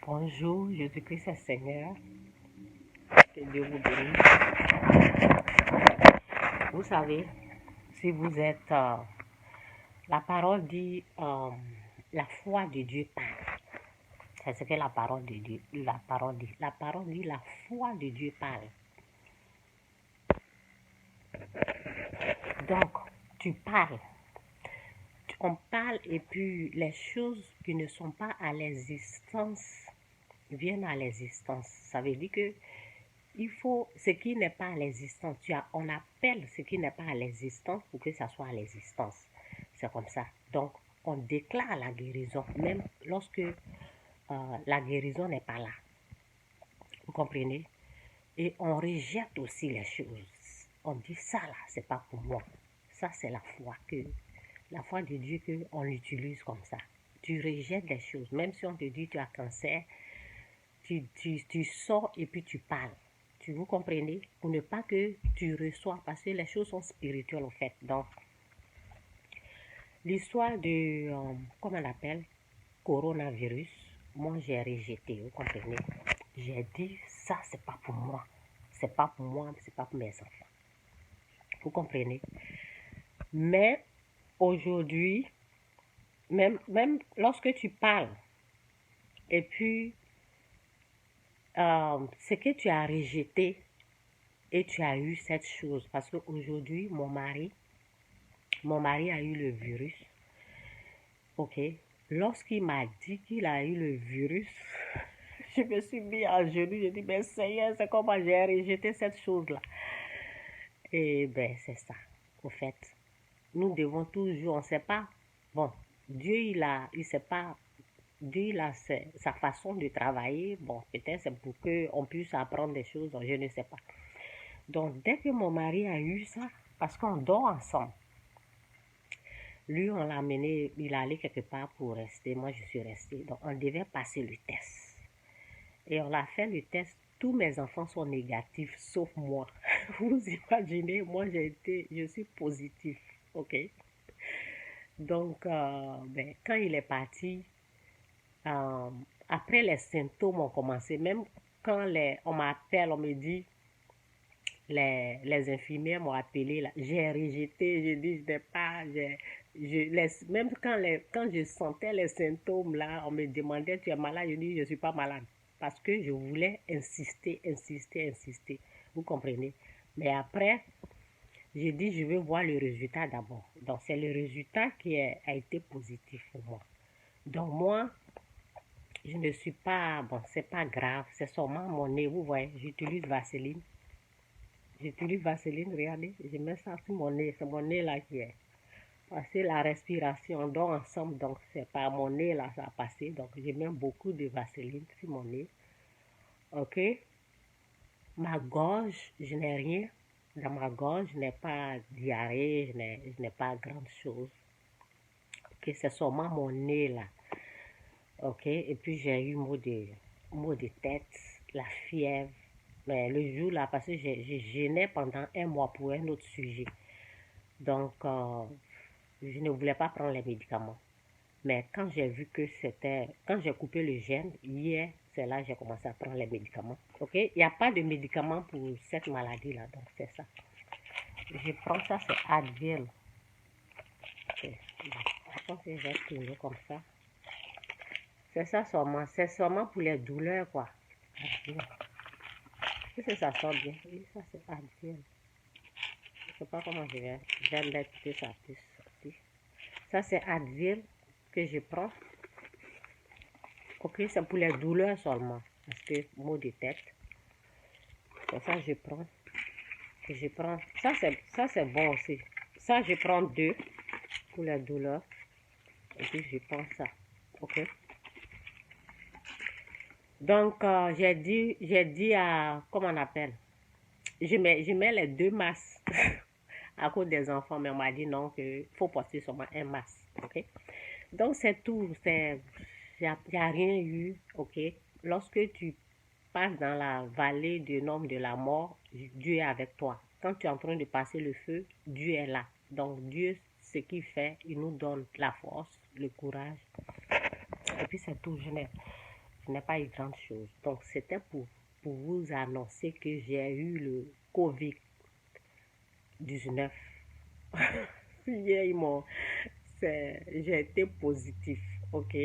Bonjour, Jésus-Christ est Seigneur. Que Dieu vous bénisse. Vous savez, si vous êtes... la parole dit, la foi de Dieu parle. C'est ce que la parole de Dieu, la parole dit. La parole dit, la foi de Dieu parle. Donc, tu parles. On parle et puis les choses qui ne sont pas à l'existence viennent à l'existence. Ça veut dire que il faut ce qui n'est pas à l'existence. On appelle ce qui n'est pas à l'existence pour que ça soit à l'existence. C'est comme ça. Donc, on déclare la guérison, même lorsque la guérison n'est pas là. Vous comprenez? Et on rejette aussi les choses. On dit ça là, c'est pas pour moi. Ça, c'est la foi de Dieu qu'on l'utilise comme ça. Tu rejettes les choses. Même si on te dit tu as cancer, tu sors et puis tu parles. Vous comprenez? Pour ne pas que tu reçois, parce que les choses sont spirituelles en fait. Donc, l'histoire de, comment on appelle, coronavirus, moi j'ai rejeté, vous comprenez? J'ai dit, ça c'est pas pour moi. C'est pas pour moi, c'est pas pour mes enfants. Vous comprenez? Mais aujourd'hui, même lorsque tu parles, et puis ce que tu as rejeté, et tu as eu cette chose, parce qu'aujourd'hui, mon mari a eu le virus, ok? Lorsqu'il m'a dit qu'il a eu le virus, je me suis mis à genoux, j'ai dit, mais Seigneur, c'est comment j'ai rejeté cette chose-là. Et ben, c'est ça, au fait. Nous devons toujours, on ne sait pas, bon, Dieu, il sait pas, Dieu, il a sa façon de travailler, bon, peut-être c'est pour qu'on puisse apprendre des choses, je ne sais pas. Donc, dès que mon mari a eu ça, parce qu'on dort ensemble, lui, on l'a amené, il allait quelque part pour rester, moi je suis restée. Donc, on devait passer le test. Et on a fait le test, tous mes enfants sont négatifs, sauf moi. Vous imaginez, moi je suis positif, ok? Donc, quand il est parti, après les symptômes ont commencé, même quand on m'appelle, on me dit, les infirmières m'ont appelé, là, j'ai rejeté, j'ai dit, je n'ai pas, même quand je sentais les symptômes, là, on me demandait, tu es malade, je dis, je ne suis pas malade, parce que je voulais insister. Vous comprenez? Mais après, j'ai dit, je veux voir le résultat d'abord. Donc, c'est le résultat qui a été positif pour moi. Donc, moi, je ne suis pas, bon, c'est pas grave, c'est seulement mon nez, vous voyez, j'utilise Vaseline. Regardez, je mets ça sur mon nez, c'est mon nez là qui est. Parce que la respiration, on dort ensemble, donc c'est pas mon nez là, ça a passé. Donc, je mets beaucoup de Vaseline sur mon nez. Ok? Ma gorge, je n'ai rien. Dans ma gorge, je n'ai pas diarrhée, je n'ai pas grande chose. Ok? C'est seulement mon nez là. Ok? Et puis, j'ai eu maux de tête, la fièvre. Mais le jour là, parce que j'ai gêné pendant un mois pour un autre sujet. Donc, je ne voulais pas prendre les médicaments. Mais quand j'ai vu que quand j'ai coupé le gène, hier, c'est là que j'ai commencé à prendre les médicaments. Ok? Il n'y a pas de médicaments pour cette maladie-là, donc c'est ça. Je prends ça, c'est Advil. Ok. Attends, j'ai tourné comme ça. C'est ça seulement. C'est seulement pour les douleurs, quoi. Advil. Est-ce que ça sort bien? Oui, ça c'est Advil. Je ne sais pas comment je vais mettre ça plus sorti. Ça c'est Advil que je prends. Ok, c'est pour les douleurs seulement. Parce que maux de tête. Donc ça, je prends. Et je prends. Ça, c'est bon aussi. Ça, je prends 2 pour les douleurs. Et puis, je prends ça. Ok. Donc, j'ai dit à, comment on appelle? Je mets les 2 masques à cause des enfants. Mais on m'a dit non, qu'il faut porter seulement un masque. Ok. Donc, c'est tout. Il n'y a rien eu. Ok. Lorsque tu passes dans la vallée du nom de la mort, Dieu est avec toi. Quand tu es en train de passer le feu, Dieu est là. Donc Dieu, ce qu'il fait, il nous donne la force, le courage. Et puis c'est tout, Ce n'est pas une grande chose. Donc, c'était pour vous annoncer que j'ai eu le Covid-19. Hier, j'ai été positif, ok?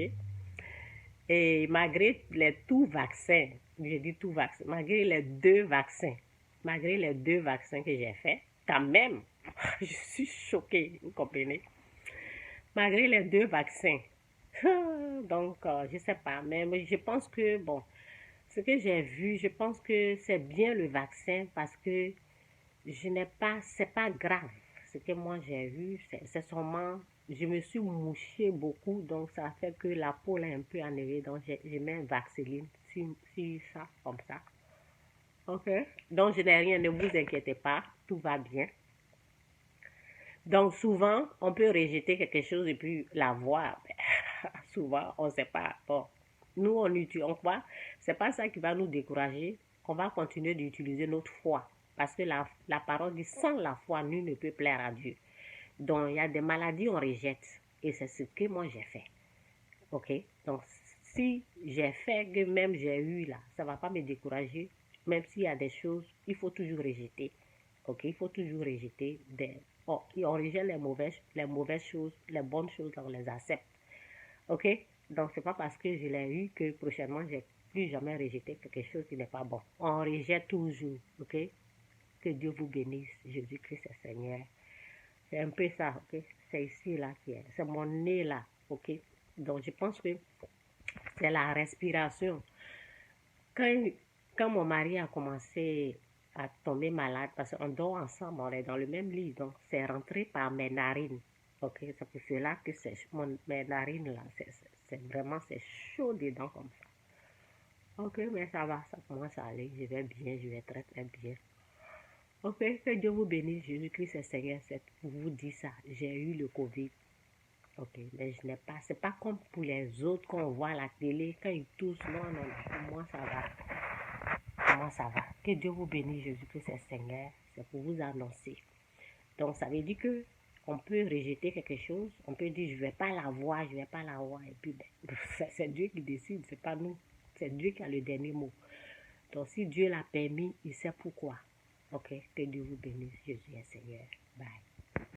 Et malgré tout vaccins, j'ai dit tout vaccin, malgré les deux vaccins que j'ai faits, quand même, je suis choquée, vous comprenez? Malgré les deux vaccins. Donc, je sais pas, mais je pense que, bon, ce que j'ai vu, je pense que c'est bien le vaccin parce que c'est pas grave. Ce que moi j'ai vu, c'est seulement, je me suis mouché beaucoup, donc ça fait que la peau est un peu enlevée, donc j'ai mis un Vaseline sur ça, comme ça. Ok? Donc je n'ai rien, ne vous inquiétez pas, tout va bien. Donc souvent, on peut rejeter quelque chose et puis la voir. Souvent, on ne sait pas. Bon, nous, on croit, c'est pas ça qui va nous décourager. On va continuer d'utiliser notre foi. Parce que la parole dit, sans la foi, nul ne peut plaire à Dieu. Donc, il y a des maladies, on rejette. Et c'est ce que moi, j'ai fait. OK? Donc, si j'ai fait que même j'ai eu là, ça ne va pas me décourager. Même s'il y a des choses, il faut toujours rejeter. OK? Il faut toujours rejeter on rejette les mauvaises choses, les bonnes choses, on les accepte. OK? Donc, c'est pas parce que je l'ai eu que prochainement, je n'ai plus jamais rejeté quelque chose qui n'est pas bon. On rejette toujours. OK? Que Dieu vous bénisse. Jésus-Christ est Seigneur. C'est un peu ça. OK? C'est ici, là, c'est mon nez, là. OK? Donc, je pense que c'est la respiration. Quand mon mari a commencé à tomber malade, parce qu'on dort ensemble, on est dans le même lit, donc c'est rentré par mes narines. Ok, c'est pour cela que mes narines là, c'est vraiment, c'est chaud dedans comme ça. Ok, mais ça va, ça commence à aller, je vais bien, je vais très très bien. Ok, que Dieu vous bénisse, Jésus-Christ est Seigneur, c'est pour vous dire ça. J'ai eu le Covid. Ok, mais je n'ai pas, c'est pas comme pour les autres qu'on voit à la télé, quand ils toussent, non, non, non, pour moi ça va. Comment ça va? Que Dieu vous bénisse, Jésus-Christ est Seigneur. C'est pour vous annoncer. Donc, ça veut dire que on peut rejeter quelque chose. On peut dire, je ne vais pas la voir, je ne vais pas la voir. Et puis, c'est Dieu qui décide, c'est pas nous. C'est Dieu qui a le dernier mot. Donc, si Dieu l'a permis, il sait pourquoi. Ok? Que Dieu vous bénisse, Jésus est Seigneur. Bye.